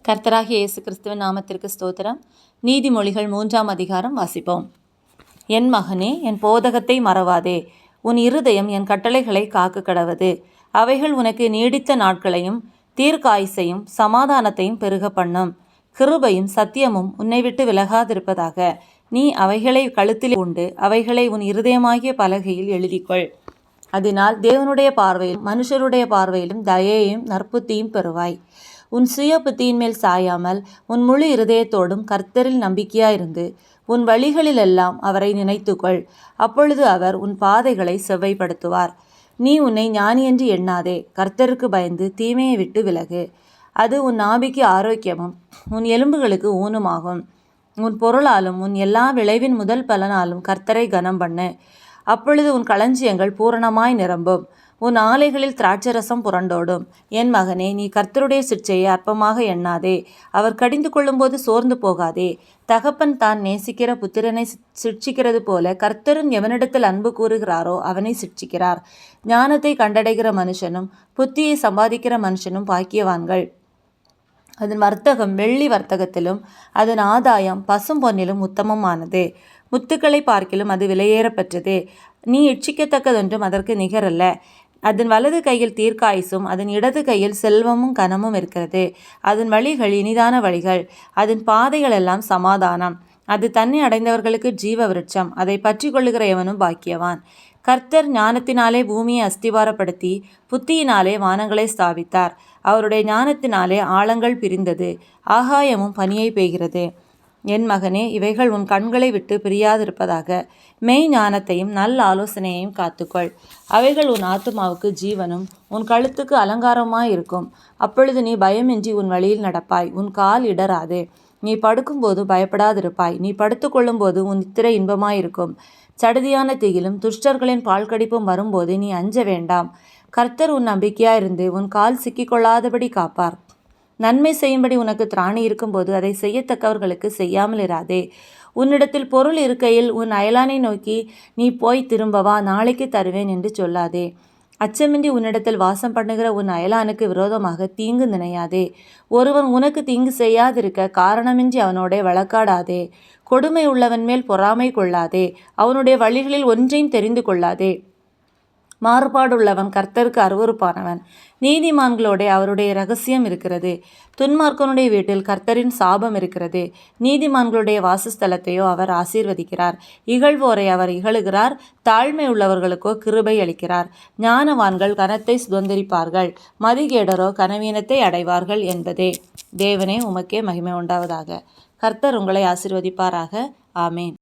கர்த்தராகிய இயேசு கிறிஸ்துவின் நாமத்திற்கு ஸ்தோத்திரம். நீதிமொழிகள் 3ஆம் அதிகாரம் வாசிப்போம். என் மகனே, என் போதகத்தை மறவாதே. உன் இருதயம் என் கட்டளைகளை காக்க கடவது. அவைகள் உனக்கு நீடித்த நாட்களையும் தீர்க்காயுசையும் சமாதானத்தையும் பெருக பண்ணும். கிருபையும் சத்தியமும் உன்னை விட்டு விலகாதிருப்பதாக. நீ அவைகளை கழுத்தில் உண்டு, அவைகளை உன் இருதயமாகிய பலகையில் எழுதிக்கொள். அதனால் தேவனுடைய பார்வையிலும் மனுஷருடைய பார்வையிலும் தயையும் நற்புத்தியும் பெறுவாய். உன் சுய புத்தியின் மேல் சாயாமல் உன் முழு இருதயத்தோடும் கர்த்தரில் நம்பிக்கையாயிருந்து உன் வழிகளிலெல்லாம் அவரை நினைத்துக்கொள். அப்பொழுது அவர் உன் பாதைகளை செவ்வைப்படுத்துவார். நீ உன்னை ஞானியென்று எண்ணாதே. கர்த்தருக்கு பயந்து தீமையை விட்டு விலகு. அது உன் நாபிக்கு ஆரோக்கியமும் உன் எலும்புகளுக்கு ஊனுமாகும். உன் பொருளாலும் உன் எல்லா விளைவின் முதல் பலனாலும் கர்த்தரை கனம் பண்ணு. அப்பொழுது உன் களஞ்சியங்கள் பூரணமாய் நிரம்பும். உன் ஆலைகளில் திராட்சரசம் புரண்டோடும். என் மகனே, நீ கர்த்தருடைய சிற்சையை அற்பமாக எண்ணாதே. அவர் கடிந்து கொள்ளும்போது சோர்ந்து போகாதே. தகப்பன் தான் நேசிக்கிற புத்திரனை சிட்சிக்கிறது போல கர்த்தரும் எவனிடத்தில் அன்பு கூறுகிறாரோ அவனை சிட்சிக்கிறார். ஞானத்தை கண்டடைகிற மனுஷனும் புத்தியை சம்பாதிக்கிற மனுஷனும் பாக்கியவான்கள். அதன் வர்த்தகம் வெள்ளி வர்த்தகத்திலும் அதன் ஆதாயம் பசும் பொன்னிலும் உத்தமமானது. முத்துக்களை பார்க்கிலும் அது விலையேறப்பெற்றது. நீ இச்சிக்கத்தக்கதொன்றும் அதற்கு நிகரல்ல. அதன் வலது கையில் தீர்க்காயுசும் அதன் இடது கையில் செல்வமும் கனமும் இருக்கிறது. அதன் வழிகள் இனிதான வழிகள், அதன் பாதைகள் எல்லாம் சமாதானம். அது தன்னை அடைந்தவர்களுக்கு ஜீவ விருட்சம். அதை பற்றி கொள்ளுகிற எவனும் பாக்கியவான். கர்த்தர் ஞானத்தினாலே பூமியை அஸ்திவாரப்படுத்தி புத்தியினாலே வானங்களை ஸ்தாபித்தார். அவருடைய ஞானத்தினாலே ஆழங்கள் பிரிந்தது, ஆகாயமும் பனியை பெய்கிறது. என் மகனே, இவைகள் உன் கண்களை விட்டு பிரியாதிருப்பதாக. மெய் ஞானத்தையும் நல்ல ஆலோசனையையும் காத்துக்கொள். அவைகள் உன் ஆத்துமாவுக்கு ஜீவனும் உன் கழுத்துக்கு அலங்காரமாயிருக்கும். அப்பொழுது நீ பயமின்றி உன் வழியில் நடப்பாய், உன் கால் இடராது. நீ படுக்கும்போது பயப்படாதிருப்பாய். நீ படுத்துக்கொள்ளும்போது உன் நித்திரை இன்பமாயிருக்கும். சடுதியான திகிலும் துஷ்டர்களின் பால்கடிப்பும் வரும்போது நீ அஞ்ச வேண்டாம். கர்த்தர் உன் நம்பிக்கையாயிருந்து உன் கால் சிக்கிக்கொள்ளாதபடி காப்பார். நன்மை செய்யும்படி உனக்கு திராணி இருக்கும்போது அதை செய்யத்தக்கவர்களுக்கு செய்யாமல் இராதே. உன்னிடத்தில் பொருள் இருக்கையில் உன் அயலானை நோக்கி நீ போய் திரும்பவா, நாளைக்கு தருவேன் என்று சொல்லாதே. அச்சமின்றி உன்னிடத்தில் வாசம் பண்ணுகிற உன் அயலானுக்கு விரோதமாக தீங்கு நினையாதே. ஒருவன் உனக்கு தீங்கு செய்யாதிருக்க காரணமின்றி அவனோட வழக்காடாதே. கொடுமை உள்ளவன் மேல் பொறாமை கொள்ளாதே. அவனுடைய வழிகளில் ஒன்றையும் தெரிந்து கொள்ளாதே. மாறுபாடுள்ளவன் கர்த்தருக்கு அருவருப்பானவன். நீதிமான்களோட அவருடைய இரகசியம் இருக்கிறது. துன்மார்க்கனுடைய வீட்டில் கர்த்தரின் சாபம் இருக்கிறது. நீதிமான்களுடைய வாசஸ்தலத்தையோ அவர் ஆசீர்வதிக்கிறார். இகழ்வோரை அவர் இகழுகிறார். தாழ்மை உள்ளவர்களுக்கோ கிருபை அளிக்கிறார். ஞானவான்கள் கனத்தை சுதந்திரிப்பார்கள், மதிகேடரோ கனவீனத்தை அடைவார்கள் என்பதே. தேவனே, உமக்கே மகிமை உண்டாவதாக. கர்த்தர் உங்களை ஆசீர்வதிப்பாராக. ஆமேன்.